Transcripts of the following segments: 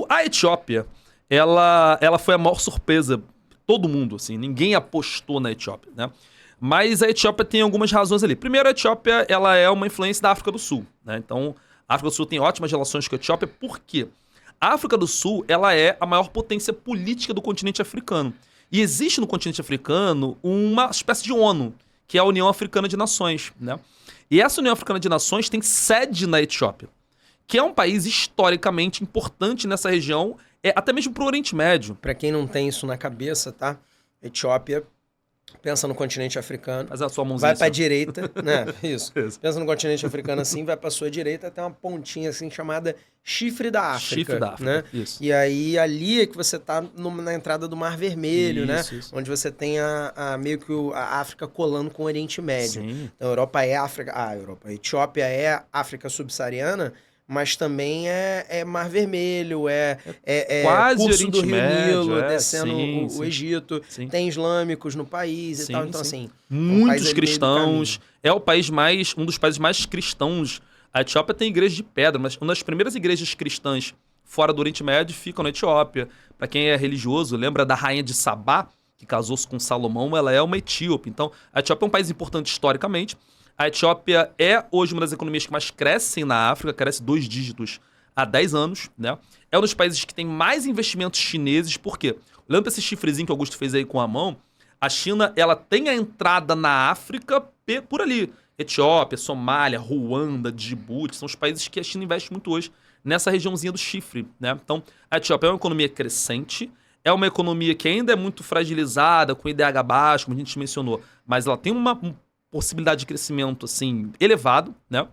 A Etiópia, ela foi a maior surpresa, todo mundo, assim, ninguém apostou na Etiópia, né? Mas a Etiópia tem algumas razões ali. Primeiro, a Etiópia, ela é uma influência da África do Sul, né? Então, a África do Sul tem ótimas relações com a Etiópia, por quê? A África do Sul, ela é a maior potência política do continente africano. E existe no continente africano uma espécie de ONU, que é a União Africana de Nações, né? E essa União Africana de Nações tem sede na Etiópia, que é um país historicamente importante nessa região, até mesmo pro Oriente Médio. Pra quem não tem isso na cabeça, tá? Etiópia, pensa no continente africano, Faz a sua mãozinha vai pra assim, ó. direita, né? Isso. Isso. Pensa no continente africano assim, vai pra sua direita, tem uma pontinha assim chamada Chifre da África. Chifre da África, né? isso. E aí ali é que você tá na entrada do Mar Vermelho, né? Isso. Onde você tem meio que a África colando com o Oriente Médio. Sim. Então a Europa é África, a Etiópia é África subsaariana, mas também é Mar Vermelho, quase curso do Oriente Rio Médio, Nilo, descendo sim, o sim. Egito, Sim. tem islâmicos no país e Sim, tal, então sim. assim... Muitos ali no meio do cristãos. É o país um dos países mais cristãos. A Etiópia tem igreja de pedra, mas uma das primeiras igrejas cristãs fora do Oriente Médio ficam na Etiópia. Para quem é religioso, lembra da rainha de Sabá, que casou-se com Salomão, ela é uma etíope. Então, a Etiópia é um país importante historicamente. A Etiópia é hoje uma das economias que mais crescem na África, cresce 2 dígitos há 10 anos, né? É um dos países que tem mais investimentos chineses, por quê? Olhando para esse chifrezinho que o Augusto fez aí com a mão, a China, ela tem a entrada na África por ali. Etiópia, Somália, Ruanda, Djibouti, são os países que a China investe muito hoje nessa regiãozinha do chifre, né? Então, a Etiópia é uma economia crescente, é uma economia que ainda é muito fragilizada, com IDH baixo, como a gente mencionou, mas ela tem uma possibilidade de crescimento, assim, elevado, né?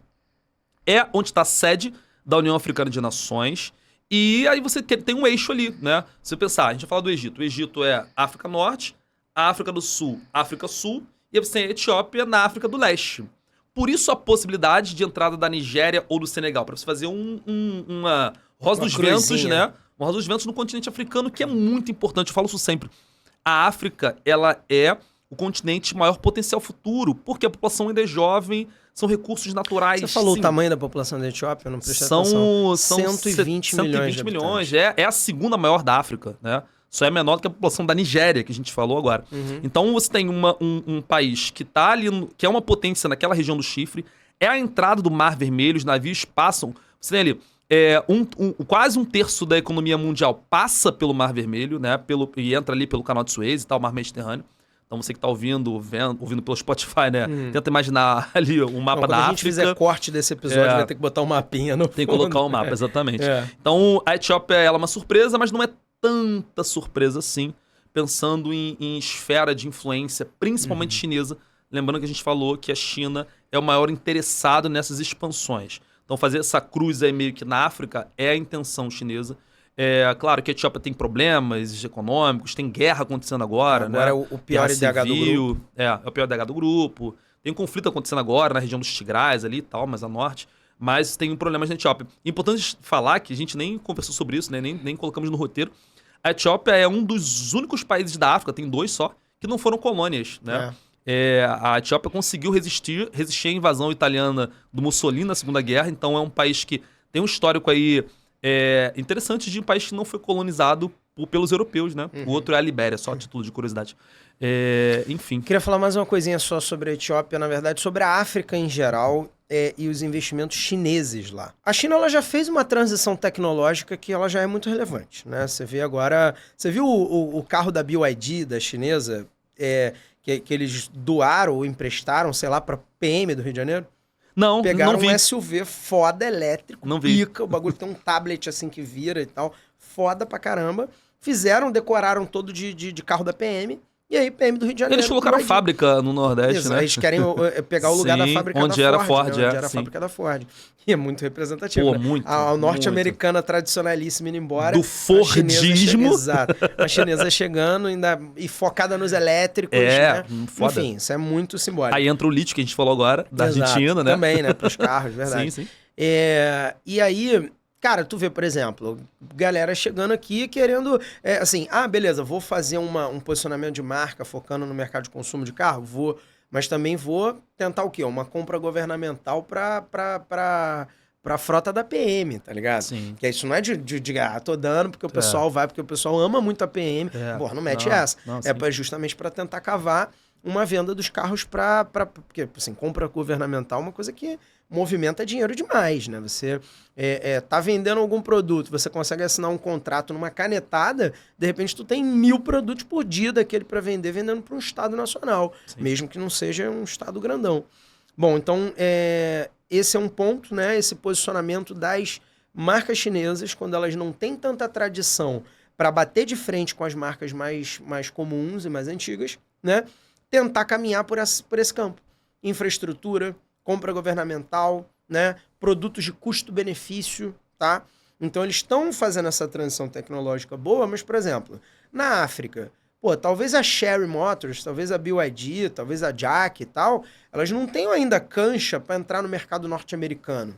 É onde está a sede da União Africana de Nações, e aí você tem um eixo ali, né? Se você pensar, a gente vai falar do Egito. O Egito é África Norte, a África do Sul, África Sul, e aí você tem a Etiópia na África do Leste. Por isso a possibilidade de entrada da Nigéria ou do Senegal, para você fazer uma Rosa dos Ventos, né? Uma Rosa dos Ventos no continente africano, que é muito importante, eu falo isso sempre. A África, ela é o continente maior potencial futuro, porque a população ainda é jovem, são recursos naturais. Você falou sim. o tamanho da população da Etiópia? Eu não prestei atenção. São 120 milhões de milhões. É a segunda maior da África, né? Só é menor do que a população da Nigéria, que a gente falou agora. Então você tem um país que tá ali, que é uma potência naquela região do chifre, é a entrada do Mar Vermelho, os navios passam. Você tem ali quase um terço da economia mundial passa pelo Mar Vermelho, né? E entra ali pelo Canal de Suez e tal, o Mar Mediterrâneo. Então você que tá ouvindo pelo Spotify, né? Tenta imaginar ali o mapa da África. Quando a gente fizer corte desse episódio, vai ter que botar um mapinha no fundo. Tem que colocar um mapa, exatamente. Então a Etiópia ela é uma surpresa, mas não é tanta surpresa assim, pensando em esfera de influência, principalmente chinesa. Lembrando que a gente falou que a China é o maior interessado nessas expansões. Então fazer essa cruz aí meio que na África é a intenção chinesa. Claro que a Etiópia tem problemas econômicos, tem guerra acontecendo agora, né? Agora o pior IDH do grupo. É o pior IDH do grupo. Tem um conflito acontecendo agora na região dos Tigrais ali e tal, mais a norte. Mas tem problemas na Etiópia. Importante falar que a gente nem conversou sobre isso, né? Nem colocamos no roteiro. A Etiópia é um dos únicos países da África, tem 2 só, que não foram colônias, né? A Etiópia conseguiu resistir à invasão italiana do Mussolini na Segunda Guerra, então é um país que tem um histórico aí interessante de um país que não foi colonizado pelos europeus, né? O outro é a Libéria, só a título de curiosidade. Enfim. Queria falar mais uma coisinha só sobre a Etiópia, na verdade, sobre a África em geral e os investimentos chineses lá. A China ela já fez uma transição tecnológica que ela já é muito relevante, né? Você vê agora... Você viu o carro da BYD, da chinesa, que eles doaram ou emprestaram, sei lá, para PM do Rio de Janeiro? Não, Pegaram não vi. um SUV foda, elétrico, Não vi. pica, o bagulho tem um tablet assim que vira e tal, foda pra caramba. Decoraram todo de carro da PM, e aí PM do Rio de Janeiro. Eles colocaram fábrica no Nordeste, né? Eles querem pegar o lugar da fábrica onde da era Ford, Ford, né? Onde era a sim. fábrica da Ford. E é muito representativo. Pô, né? muito. A norte-americana tradicionalíssima indo embora. Do Fordismo. Exato. A chinesa chegando e focada nos elétricos, né? Foda. Enfim, isso é muito simbólico. Aí entra o lítio que a gente falou agora, da Argentina, né? Também, né? Pros carros, verdade. Sim. E aí, cara, tu vê, por exemplo, galera chegando aqui querendo, beleza, vou fazer um posicionamento de marca focando no mercado de consumo de carro? Vou, mas também vou tentar o quê? Uma compra governamental para pra frota da PM, tá ligado? Sim. Que isso não é tô dando porque o pessoal vai, porque o pessoal ama muito a PM. Porra, não mete essa. Justamente pra tentar cavar uma venda dos carros porque, assim, compra governamental é uma coisa que movimenta dinheiro demais, né? Você tá vendendo algum produto, você consegue assinar um contrato numa canetada, de repente tu tem 1000 produtos por dia daquele para vender, vendendo para um estado nacional, mesmo que não seja um estado grandão. Bom, então, esse é um ponto, né? Esse posicionamento das marcas chinesas, quando elas não têm tanta tradição para bater de frente com as marcas mais comuns e mais antigas, né? Tentar caminhar por esse campo. Infraestrutura, compra governamental, né? Produtos de custo-benefício, tá? Então eles estão fazendo essa transição tecnológica boa, mas, por exemplo, na África, talvez a Chery Motors, talvez a BYD, talvez a Jack e tal, elas não tenham ainda cancha para entrar no mercado norte-americano,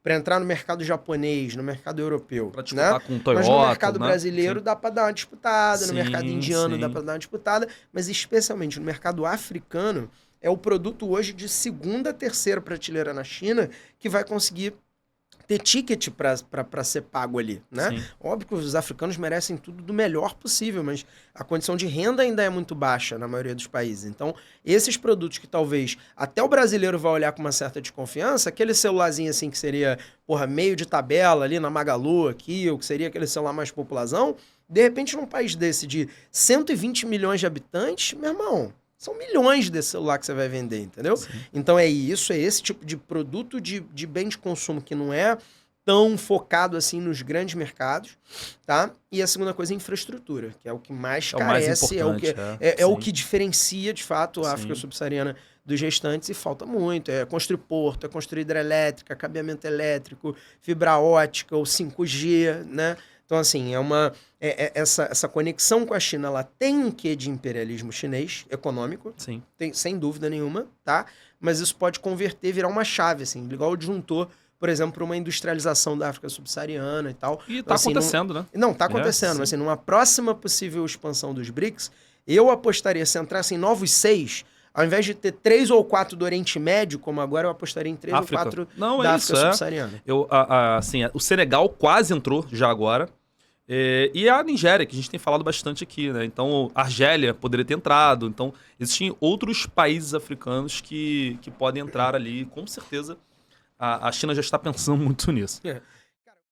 para entrar no mercado japonês, no mercado europeu. Para disputar, né? Com o Toyota, mas no mercado brasileiro sim, dá para dar uma disputada, sim, no mercado indiano dá para dar uma disputada, mas especialmente no mercado africano, é o produto hoje de segunda, terceira prateleira na China que vai conseguir ter ticket para ser pago ali, né? Sim. Óbvio que os africanos merecem tudo do melhor possível, mas a condição de renda ainda é muito baixa na maioria dos países. Então, esses produtos que talvez até o brasileiro vai olhar com uma certa desconfiança, aquele celularzinho assim que seria, meio de tabela ali na Magalu aqui, ou que seria aquele celular mais popularzão, de repente num país desse de 120 milhões de habitantes, meu irmão, são milhões desse celular que você vai vender, entendeu? Sim. Então é esse tipo de produto de bem de consumo que não é tão focado assim nos grandes mercados, tá? E a segunda coisa é infraestrutura, que é o que mais carece, é o que diferencia de fato a África subsaariana dos restantes e falta muito. É construir porto, é construir hidrelétrica, cabeamento elétrico, fibra ótica, ou 5G, né? Então, assim, essa conexão com a China, ela tem um quê de imperialismo chinês, econômico, sim, sem dúvida nenhuma, tá? Mas isso pode converter, virar uma chave, assim, igual o disjuntor, por exemplo, para uma industrialização da África subsaariana e tal. E tá acontecendo, né? Não, tá acontecendo, mas assim, numa próxima possível expansão dos BRICS, eu apostaria, se entrassem novos 6... Ao invés de ter 3 ou 4 do Oriente Médio, como agora, eu apostaria em 3 ou 4 da África subsaariana. Assim, o Senegal quase entrou já agora. E a Nigéria, que a gente tem falado bastante aqui, né? Então, a Argélia poderia ter entrado. Então, existem outros países africanos que podem entrar ali. Com certeza, a China já está pensando muito nisso.